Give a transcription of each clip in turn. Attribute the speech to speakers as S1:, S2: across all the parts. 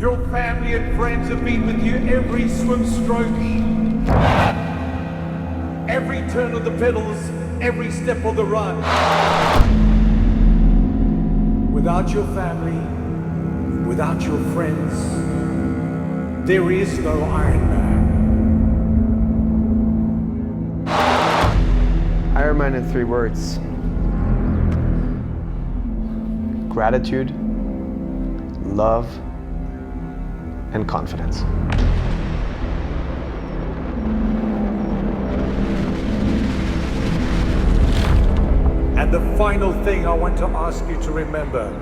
S1: Your family and friends have been with you every swim stroke, every turn of the pedals, every step of the run. Without your family, without your friends, there is no Ironman.
S2: Ironman in 3 words. Gratitude, love, and confidence.
S1: And the final thing I want to ask you to remember,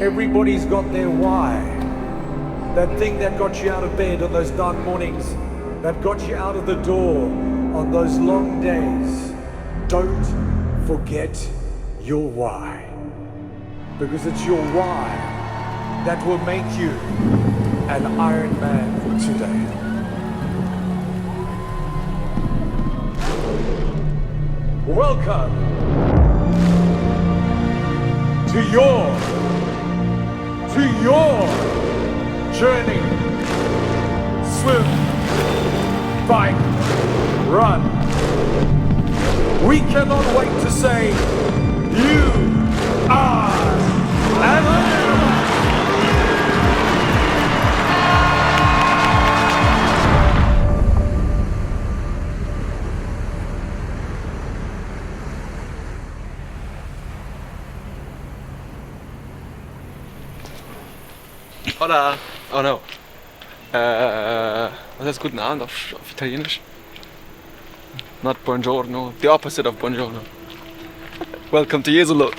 S1: everybody's got their why. That thing that got you out of bed on those dark mornings, that got you out of the door on those long days. Don't forget your why. Because it's your why that will make you an Ironman today. Welcome to your journey. Swim, bike, run. We cannot wait to say you are an Ironman.
S3: Hola! Oh no. Was heißt guten Abend auf Italienisch? Not buongiorno. The opposite of buongiorno. Welcome to Jesolo.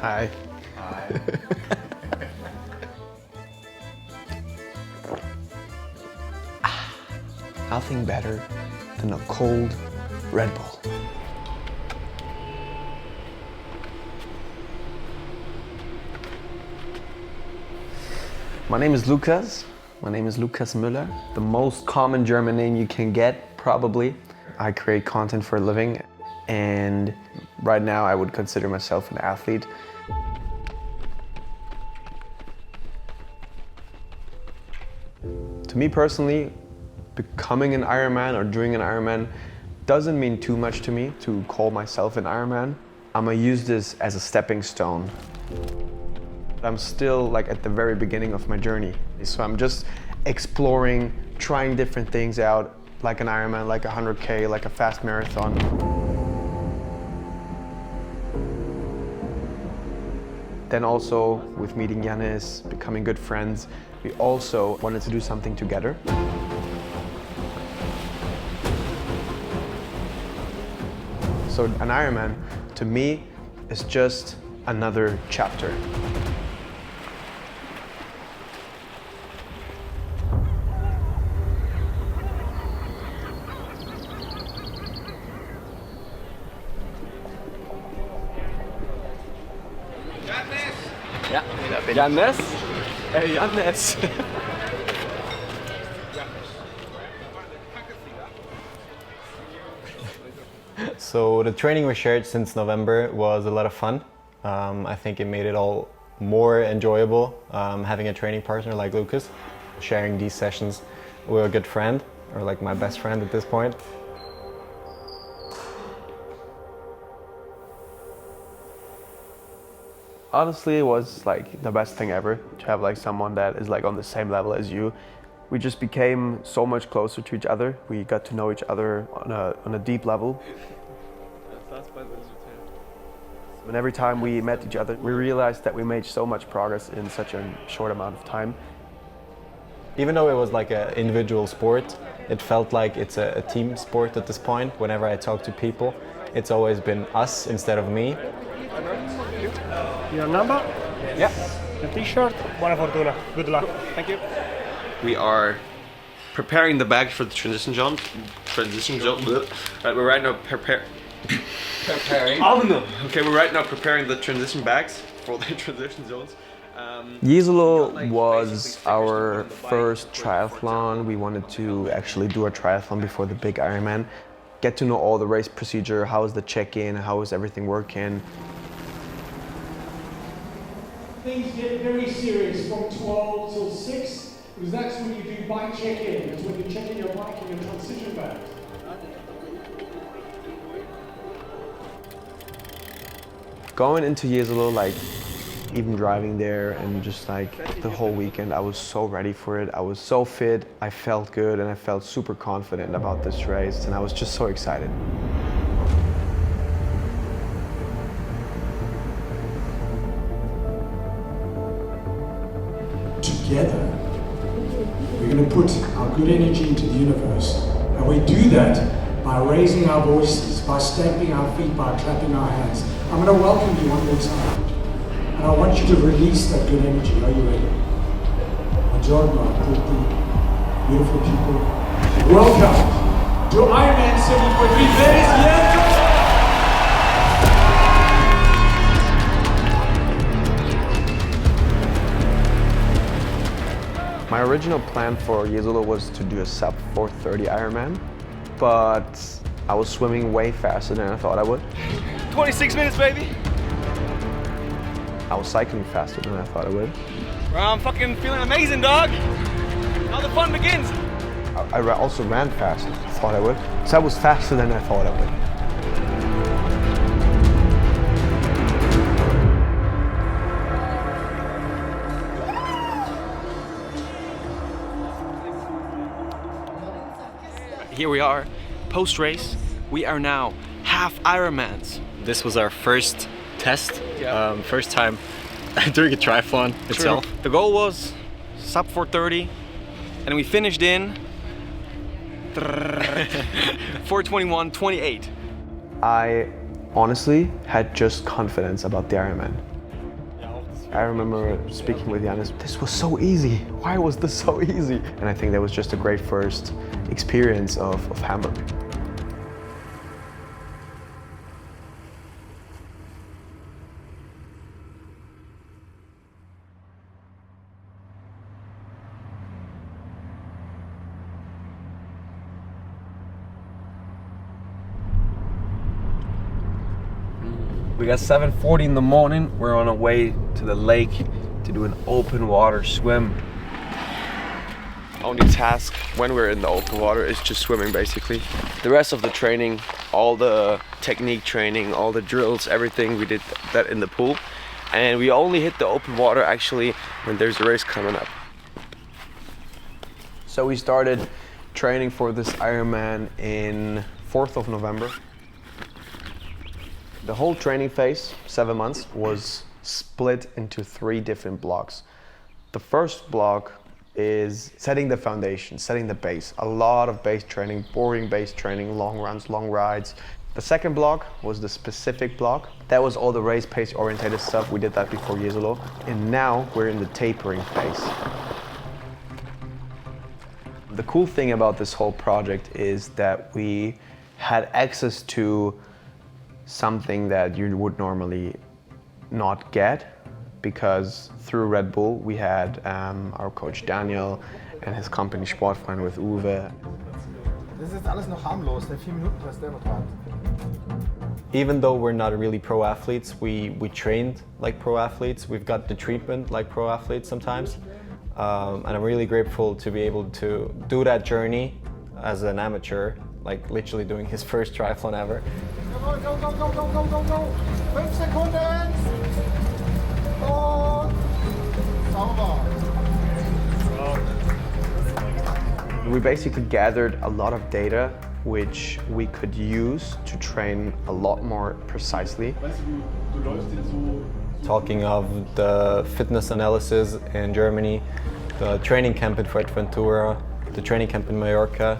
S2: Hi. Nothing better than a cold Red Bull. My name is Lukas. My name is Lukasmuelr. The most common German name you can get, probably. I create content for a living, and right now I would consider myself an athlete. To me personally, becoming an Ironman or doing an Ironman doesn't mean too much to me to call myself an Ironman. I'm gonna use this as a stepping stone. I'm still like at the very beginning of my journey. So I'm just exploring, trying different things out, like an Ironman, like a 100K, like a fast marathon. Then also with meeting Yannis, becoming good friends, we also wanted to do something together. So an Ironman, to me, is just another chapter.
S3: Ja, Jannes? Hey, Jannes!
S4: So the training we shared since November was a lot of fun. I think it made it all more enjoyable having a training partner like Lucas, sharing these sessions with a good friend, or like my best friend at this point.
S2: Honestly, it was like the best thing ever to have like someone that is like on the same level as you. We just became so much closer to each other. We got to know each other on a deep level. And every time we met each other, we realized that we made so much progress in such a short amount of time.
S4: Even though it was like an individual sport, it felt like it's a team sport at this point. Whenever I talk to people, it's always been us instead of me.
S5: Your number?
S4: Yeah.
S5: The t-shirt? Buona fortuna. Good luck. Thank you.
S6: We are preparing the bags for the transition zone. Right, we're right now preparing. Okay, we're right now preparing the transition bags for the transition zones.
S2: Jesolo was our first triathlon. We wanted to actually do a triathlon before the big Ironman. Get to know all the race procedure, how is the check-in, how is everything working.
S1: Things get very serious from 12 till 6, because that's when you do bike check-in. That's when you check in your bike and your transition bags.
S2: Going into Jesolo, like even driving there and just like the whole weekend, I was so ready for it. I was so fit, I felt good, and I felt super confident about this race, and I was just so excited.
S1: Together, we're going to put our good energy into the universe. And we do that by raising our voices, by stamping our feet, by clapping our hands. I'm going to welcome you one more time. And I want you to release that good energy. Are you ready? Buongiorno a tutti, beautiful people. Welcome to Ironman 7.3 Vegas.
S2: My original plan for Jesolo was to do a sub 4:30 Ironman, but I was swimming way faster than I thought I would.
S3: 26 minutes, baby.
S2: I was cycling faster than I thought I would.
S3: Bro, I'm fucking feeling amazing, dog. Now the fun begins.
S2: I also ran faster than I thought I would. So I was faster than I thought I would.
S3: Here we are, post-race. We are now half Ironmans.
S4: This was our first test, first time doing a triathlon itself.
S3: True. The goal was sub 4:30, and we finished in 4:21:28.
S2: I honestly had just confidence about the Ironman. I remember speaking with Janis, this was so easy. Why was this so easy? And I think that was just a great first experience of Hamburg.
S6: We got 7:40 in the morning. We're on our way to the lake to do an open water swim. Only task when we're in the open water is just swimming, basically. The rest of the training, all the technique training, all the drills, everything, we did that in the pool. And we only hit the open water actually when there's a race coming up.
S2: So we started training for this Ironman in 4th of November. The whole training phase, 7 months, was split into 3 different blocks. The first block is setting the foundation, setting the base. A lot of base training, boring base training, long runs, long rides. The second block was the specific block. That was all the race pace oriented stuff. We did that before Jesolo. And now we're in the tapering phase. The cool thing about this whole project is that we had access to something that you would normally not get, because through Red Bull we had our coach Daniel and his company Sportfreund with Uwe.
S5: Das ist jetzt alles noch harmlos, der 4 Minuten Test, der noch wartet.
S4: Even though we're not really pro athletes, we trained like pro athletes. We've got the treatment like pro athletes sometimes. And I'm really grateful to be able to do that journey as an amateur, like literally doing his first triathlon ever.
S5: Go, go, go, go, go, go, go, go! 5 Sekunden! Und sauber!
S2: We basically gathered a lot of data which we could use to train a lot more precisely.
S4: Talking of the fitness analysis in Germany, the training camp in Fuerteventura, the training camp in Mallorca.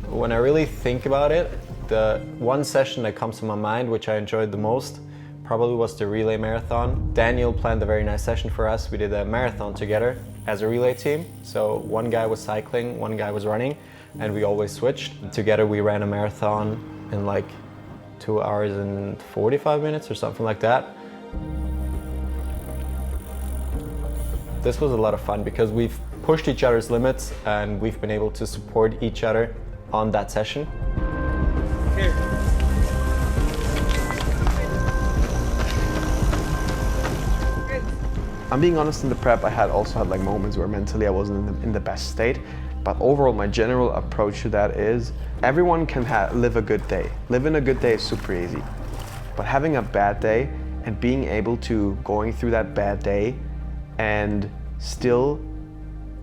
S4: When I really think about it, the one session that comes to my mind, which I enjoyed the most, probably was the relay marathon. Daniel planned a very nice session for us. We did a marathon together as a relay team. So one guy was cycling, one guy was running, and we always switched. Together we ran a marathon in like 2 hours and 45 minutes or something like that. This was a lot of fun because we've pushed each other's limits and we've been able to support each other on that session.
S2: I'm being honest, in the prep I also had like moments where mentally I wasn't in the best state, but overall my general approach to that is everyone can live a good day. Living a good day is super easy, but having a bad day and being able to going through that bad day and still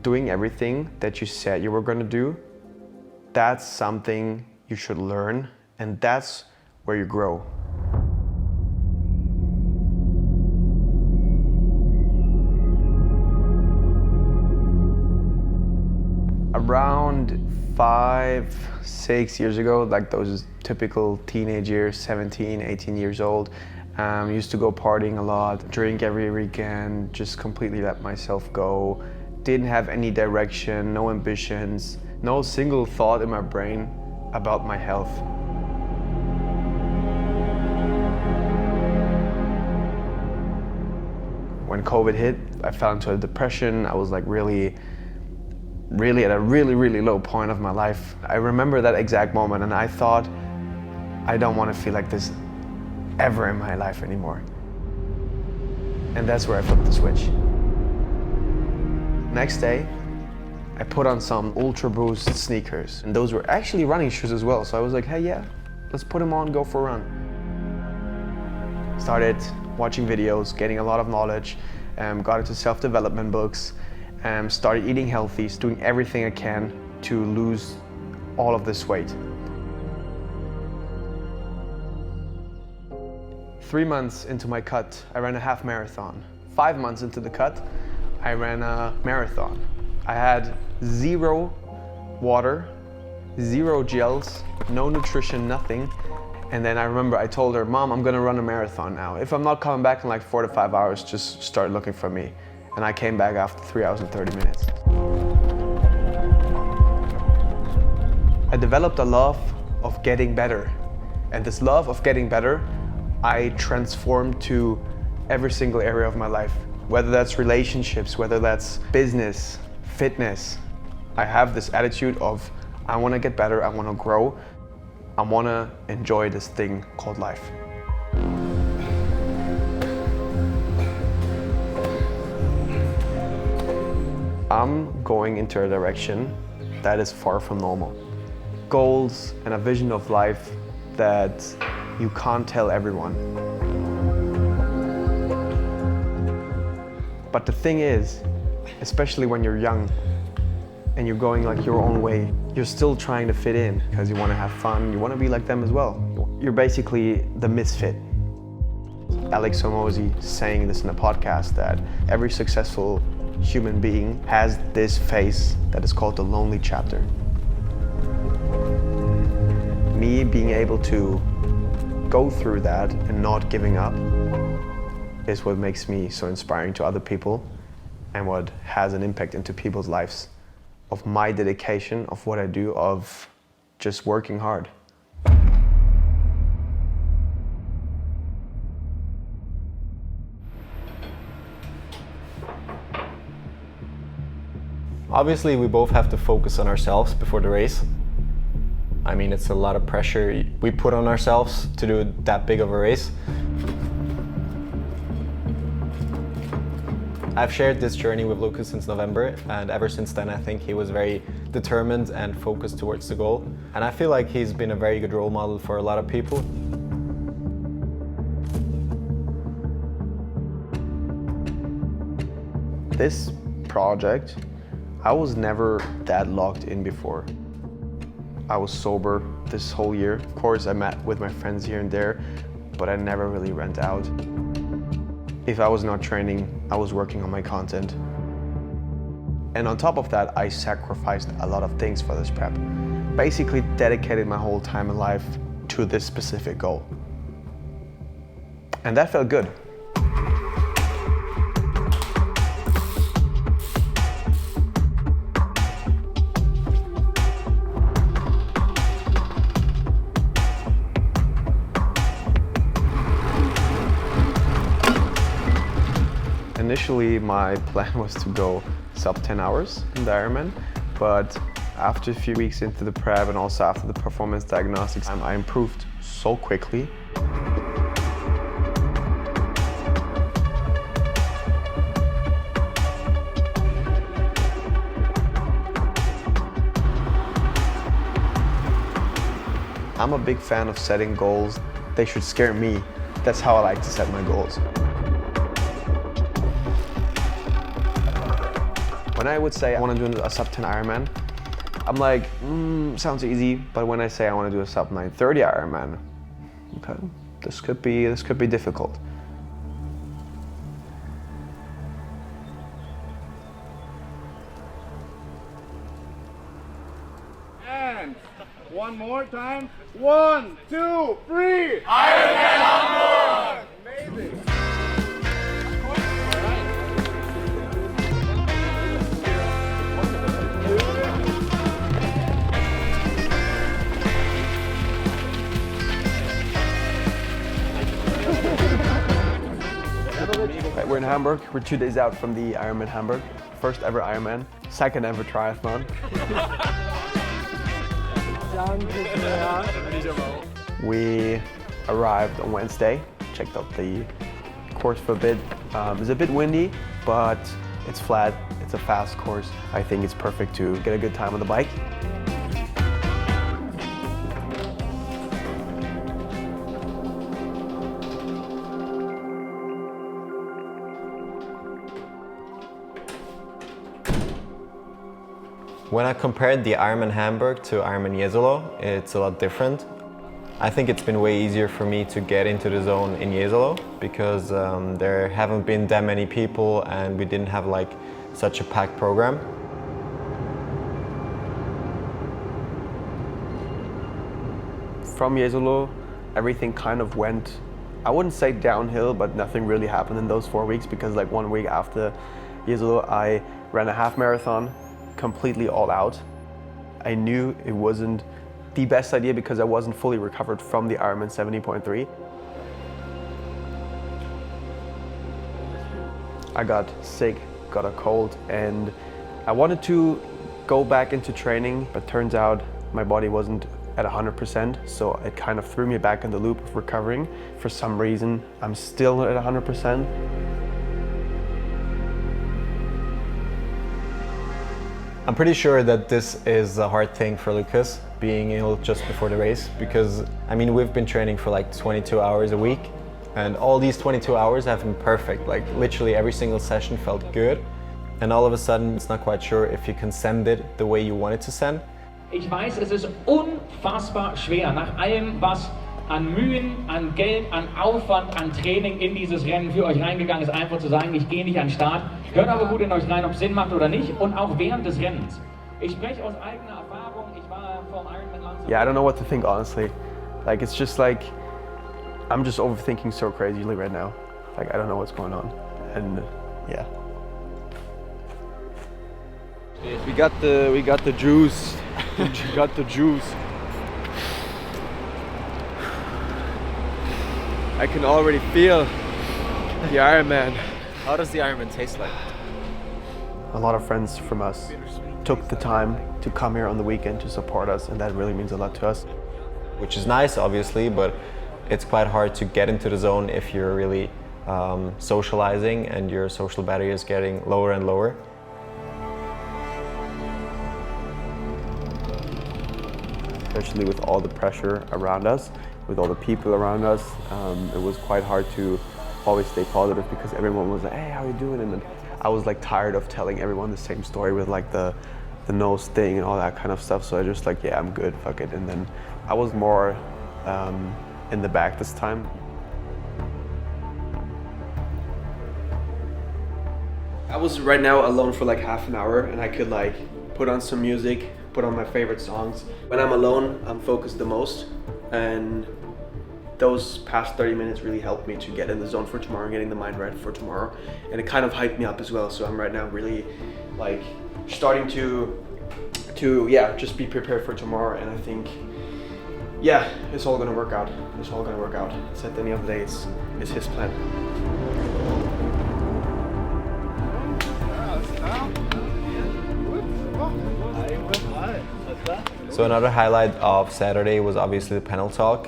S2: doing everything that you said you were going to do, that's something you should learn, and that's where you grow. Around 5-6 years ago, like those typical teenage years, 17, 18 years old, used to go partying a lot, drink every weekend, just completely let myself go. Didn't have any direction, no ambitions, no single thought in my brain about my health. When COVID hit, I fell into a depression. I was like really at a really low point of my life. I remember that exact moment and I thought, I don't want to feel like this ever in my life anymore. And that's where I flipped the switch. Next day, I put on some Ultra Boost sneakers, and those were actually running shoes as well. So I was like, hey, yeah, let's put them on, go for a run. Started watching videos, getting a lot of knowledge, got into self-development books, started eating healthy, doing everything I can to lose all of this weight. 3 months into my cut, I ran a half marathon. 5 months into the cut, I ran a marathon. I had 0 water, 0 gels, no nutrition, nothing. And then I remember I told her, Mom, I'm gonna run a marathon now. If I'm not coming back in like 4 to 5 hours, just start looking for me. And I came back after 3 hours and 30 minutes. I developed a love of getting better. And this love of getting better, I transformed to every single area of my life. Whether that's relationships, whether that's business, fitness. I have this attitude of, I wanna get better, I wanna grow, I wanna enjoy this thing called life. I'm going into a direction that is far from normal. Goals and a vision of life that you can't tell everyone. But the thing is, especially when you're young and you're going like your own way, you're still trying to fit in because you want to have fun, you want to be like them as well. You're basically the misfit. Alex Hormozi saying this in a podcast that every successful human being has this phase that is called the lonely chapter. Me being able to go through that and not giving up is what makes me so inspiring to other people and what has an impact into people's lives of my dedication, of what I do, of just working hard.
S4: Obviously, we both have to focus on ourselves before the race. I mean, it's a lot of pressure we put on ourselves to do that big of a race. I've shared this journey with Lucas since November, and ever since then I think he was very determined and focused towards the goal. And I feel like he's been a very good role model for a lot of people.
S2: This project, I was never that locked in before. I was sober this whole year. Of course, I met with my friends here and there, but I never really went out. If I was not training, I was working on my content. And on top of that, I sacrificed a lot of things for this prep. Basically dedicated my whole time in life to this specific goal. And that felt good. Initially, my plan was to go sub 10 hours in the Ironman, but after a few weeks into the prep and also after the performance diagnostics, I improved so quickly. I'm a big fan of setting goals. They should scare me. That's how I like to set my goals. When I would say I want to do a sub 10 Ironman, I'm like, sounds easy. But when I say I want to do a sub 9:30 Ironman, okay, this could be difficult.
S7: And one more time. 1, 2, 3.
S8: Ironman Hamburg!
S7: Amazing.
S2: Right, we're in Hamburg. We're 2 days out from the Ironman Hamburg. First ever Ironman, second ever triathlon. We arrived on Wednesday, checked out the course for a bit. It's a bit windy, but it's flat, it's a fast course. I think it's perfect to get a good time on the bike.
S4: When I compared the Ironman Hamburg to Ironman Jesolo, it's a lot different. I think it's been way easier for me to get into the zone in Jesolo because there haven't been that many people and we didn't have like such a packed program.
S2: From Jesolo, everything kind of went, I wouldn't say downhill, but nothing really happened in those 4 weeks because like 1 week after Jesolo, I ran a half marathon, completely all out. I knew it wasn't the best idea because I wasn't fully recovered from the Ironman 70.3. I got sick, got a cold, and I wanted to go back into training, but turns out my body wasn't at 100%, so it kind of threw me back in the loop of recovering. For some reason, I'm still not at 100%.
S4: I'm pretty sure that this is a hard thing for Lucas, being ill just before the race, because I mean we've been training for like 22 hours a week and all these 22 hours have been perfect, like literally every single session felt good, and all of a sudden it's not quite sure if you can send it the way you want it to send.
S9: Ich weiß, es ist unfassbar schwer, nach allem, was an Mühen, an Geld, an Aufwand, an Training in dieses Rennen für euch reingegangen ist, einfach zu sagen, ich gehe nicht an den Start. Hört aber gut in euch rein, ob es Sinn macht oder nicht, und auch während des Rennens. Ich spreche aus eigener Erfahrung, ich war vom Ironman Land.
S2: Yeah, I don't know what to think honestly. Like it's just like, I'm just overthinking so crazily right now. Like I don't know what's going on, and yeah.
S6: We got the juice. We got the juice. I can already feel the Ironman.
S3: How does the Ironman taste like?
S2: A lot of friends from us took the time to come here on the weekend to support us, and that really means a lot to us.
S4: Which is nice obviously, but it's quite hard to get into the zone if you're really socializing and your social battery is getting lower and lower.
S2: Especially with all the pressure around us, with all the people around us, it was quite hard to always stay positive because everyone was like, hey, how are you doing? And then I was like tired of telling everyone the same story with like the nose thing and all that kind of stuff. So I just like, yeah, I'm good, fuck it. And then I was more in the back this time. I was right now alone for like half an hour and I could like put on some music, put on my favorite songs. When I'm alone, I'm focused the most, and those past 30 minutes really helped me to get in the zone for tomorrow and getting the mind right for tomorrow. And it kind of hyped me up as well. So I'm right now really like starting to yeah, just be prepared for tomorrow. And I think, yeah, it's all gonna work out. It's all gonna work out. It's at the end of the day, it's his plan.
S4: So another highlight of Saturday was obviously the panel talk.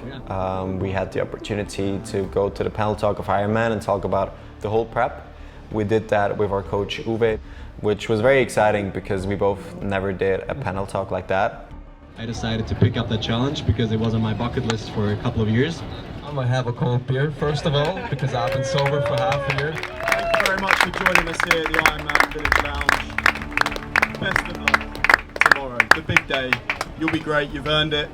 S4: We had the opportunity to go to the panel talk of Ironman and talk about the whole prep. We did that with our coach Uwe, which was very exciting because we both never did a panel talk like that.
S10: I decided to pick up that challenge because it was on my bucket list for a couple of years. I'm gonna have a cold beer first of all because I've been sober for half a year.
S11: Thank you very much for joining us here at the Ironman Village Lounge. Best of luck tomorrow, the big day. You'll be great, you've earned it.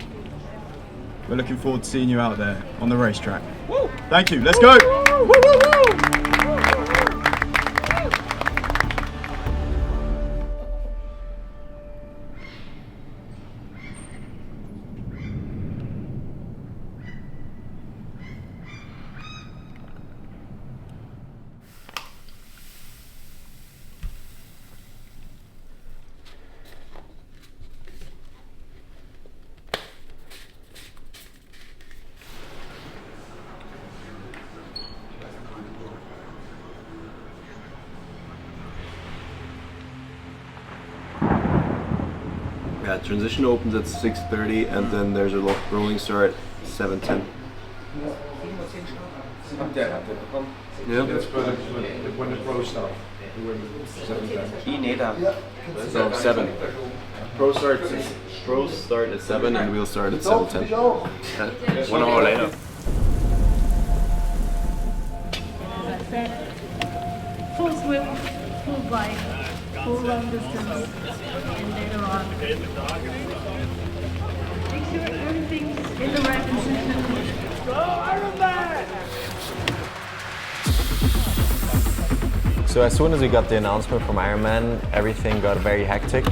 S11: We're looking forward to seeing you out there on the racetrack. Woo! Thank you, let's go! Woo, woo, woo!
S6: Yeah, transition opens at 6:30 and then there's a rolling start at 7:10. Yeah.
S2: That's when the pro start.
S6: So 7. Pros start at 7 and we'll start at 7:10. 1 hour later.
S12: Full swim, full bike, full long distance, and later on. Make sure everything's in the right position. Go Ironman!
S4: So as soon as we got the announcement from Ironman, everything got very hectic.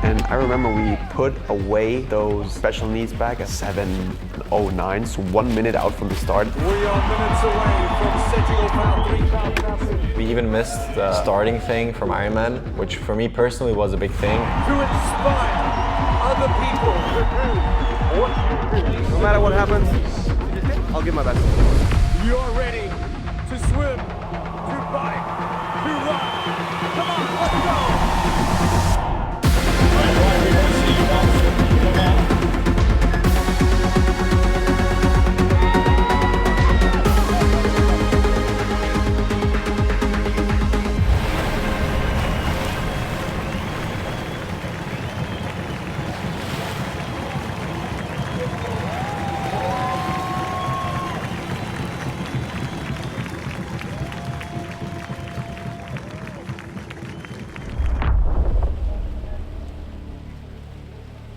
S2: And I remember we put away those special needs bag at 7:09, so 1 minute out from the start.
S1: We are minutes away from setting off our 3,000 athletes.
S4: We even missed the starting thing from Ironman, which for me personally was a big thing.
S1: To inspire other people.
S2: No matter what happens, I'll give my best.
S1: You're ready to swim, to bike, to run. Come on, let's go!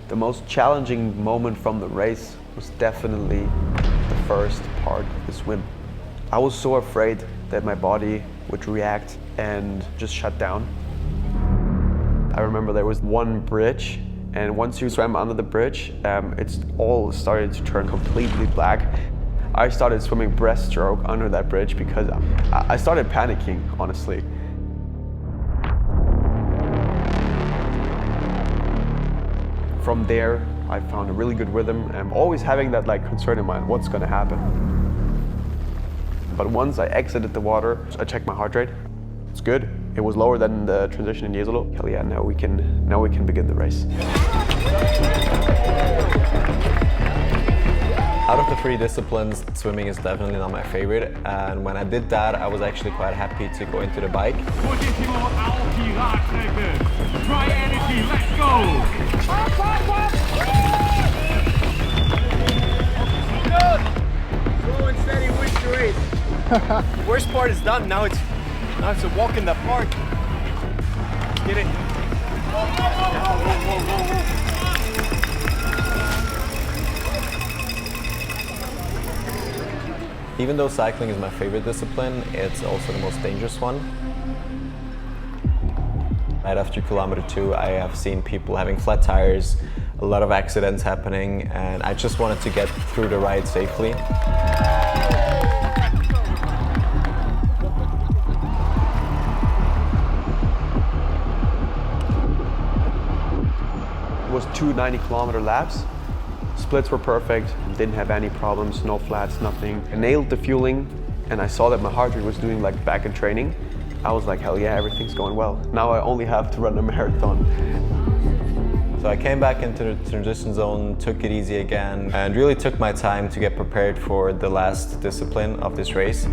S2: The most challenging moment from the race was definitely the first part of the swim. I was so afraid that my body would react and just shut down. I remember there was one bridge, and once you swam under the bridge, it's all started to turn completely black. I started swimming breaststroke under that bridge because I started panicking, honestly. From there, I found a really good rhythm. I'm always having that concern in mind, what's gonna happen. But once I exited the water, I checked my heart rate. It's good. It was lower than the transition in Jesolo. Hell yeah, now we can begin the race.
S4: Out of the 3 disciplines, swimming is definitely not my favorite, and when I did that, I was actually quite happy to go into the bike.
S8: Try energy, let's go!
S11: Slow and steady wins the race. Worst part is done, now it's a walk in the park. Get it.
S4: Even though cycling is my favorite discipline, it's also the most dangerous one. Right after kilometer 2, I have seen people having flat tires, a lot of accidents happening, and I just wanted to get through the ride safely.
S2: It was 2 90-kilometer laps. Splits were perfect, didn't have any problems, no flats, nothing. I nailed the fueling, and I saw that my heart rate was doing back in training. I was like, hell yeah, everything's going well. Now I only have to run a marathon.
S4: So I came back into the transition zone, took it easy again, and really took my time to get prepared for the last discipline of this race.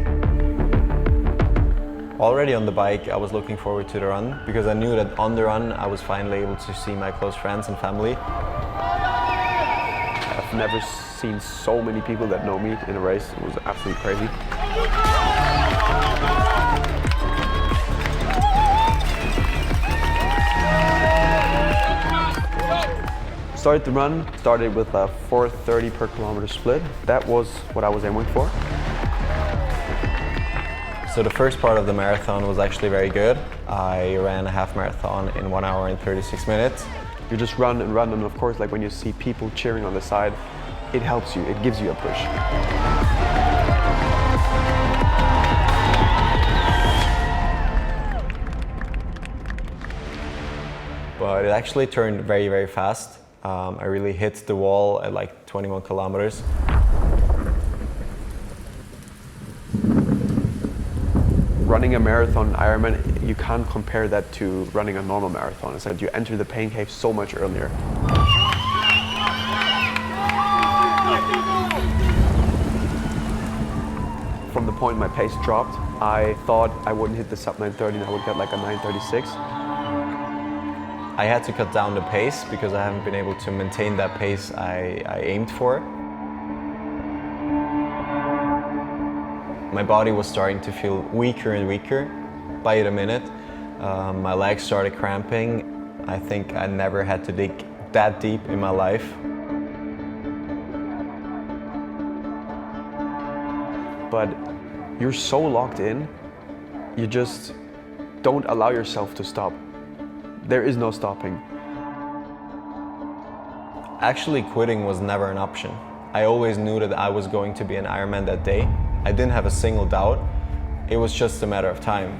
S4: Already on the bike, I was looking forward to the run because I knew that on the run I was finally able to see my close friends and family.
S2: I've never seen so many people that know me in a race. It was absolutely crazy. Started the run, started with a 4:30 per kilometer split. That was what I was aiming for.
S4: So the first part of the marathon was actually very good. I ran a half marathon in 1 hour and 36 minutes.
S2: You just run, and of course, like when you see people cheering on the side, it helps you, it gives you a push.
S4: But it actually turned very, very fast. I really hit the wall at like 21 kilometers.
S2: Running a marathon Ironman, you can't compare that to running a normal marathon. It's that you enter the pain cave so much earlier. From the point my pace dropped, I thought I wouldn't hit the sub 9:30 and I would get like a 9:36.
S4: I had to cut down the pace because I haven't been able to maintain that pace I aimed for. My body was starting to feel weaker and weaker by the minute. My legs started cramping. I think I never had to dig that deep in my life.
S2: But you're so locked in, you just don't allow yourself to stop. There is no stopping.
S4: Actually, quitting was never an option. I always knew that I was going to be an Ironman that day. I didn't have a single doubt. It was just a matter of time.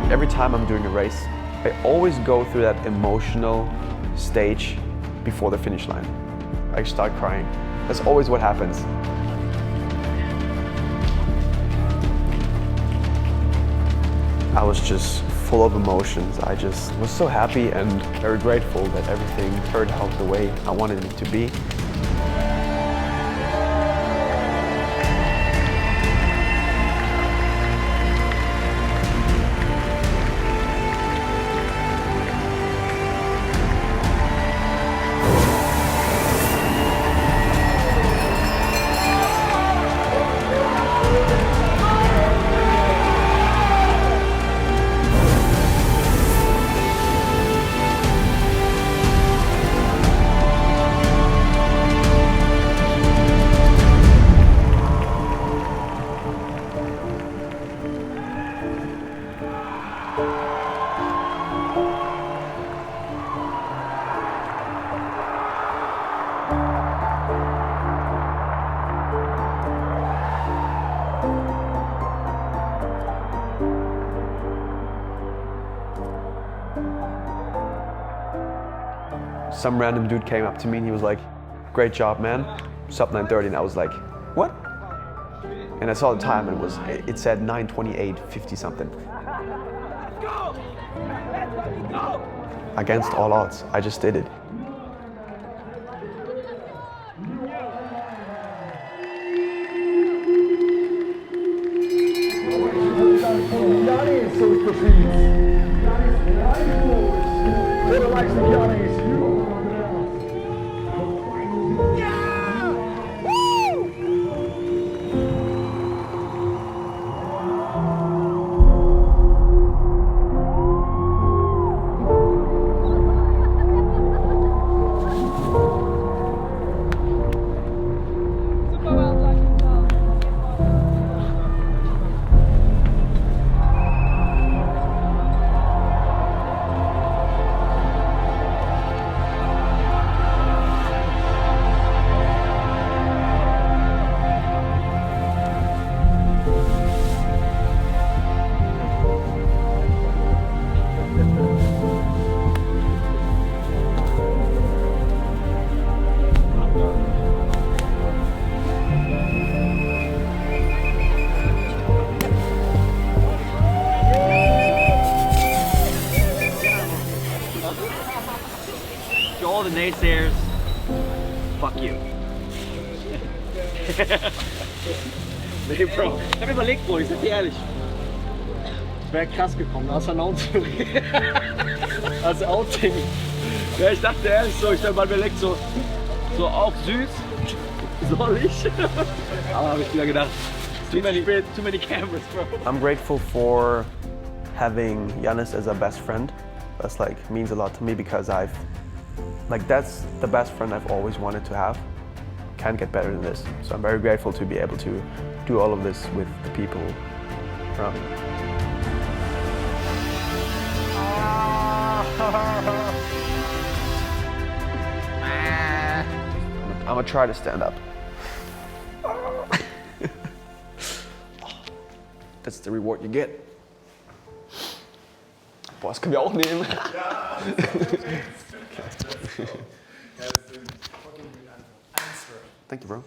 S2: Every time I'm doing a race, I always go through that emotional stage before the finish line. I start crying. That's always what happens. I was just full of emotions. I just was so happy and very grateful that everything turned out the way I wanted it to be. Some random dude came up to me and he was like, "Great job, man. Sub 9:30." And I was like, "What?" And I saw the time and it said 9:28:50 something. Against all odds, I just did it.
S13: Nee, Bro. Ich hab überlegt, Bro, ich sag dir ehrlich. Ich wäre krass gekommen, als Announcing. Als Outing. Ja, ich dachte ehrlich so, ich hab mal überlegt, so auch süß. Soll ich? Aber habe ich wieder gedacht, too many cameras, bro.
S2: I'm grateful for having Yannis as a best friend. That's like means a lot to me because that's the best friend I've always wanted to have. Can't get better than this. So I'm very grateful to be able to do all of this with the people around me. I'm gonna try to stand up. That's the reward you get. Boah, das können wir auch nehmen. Thank you, bro.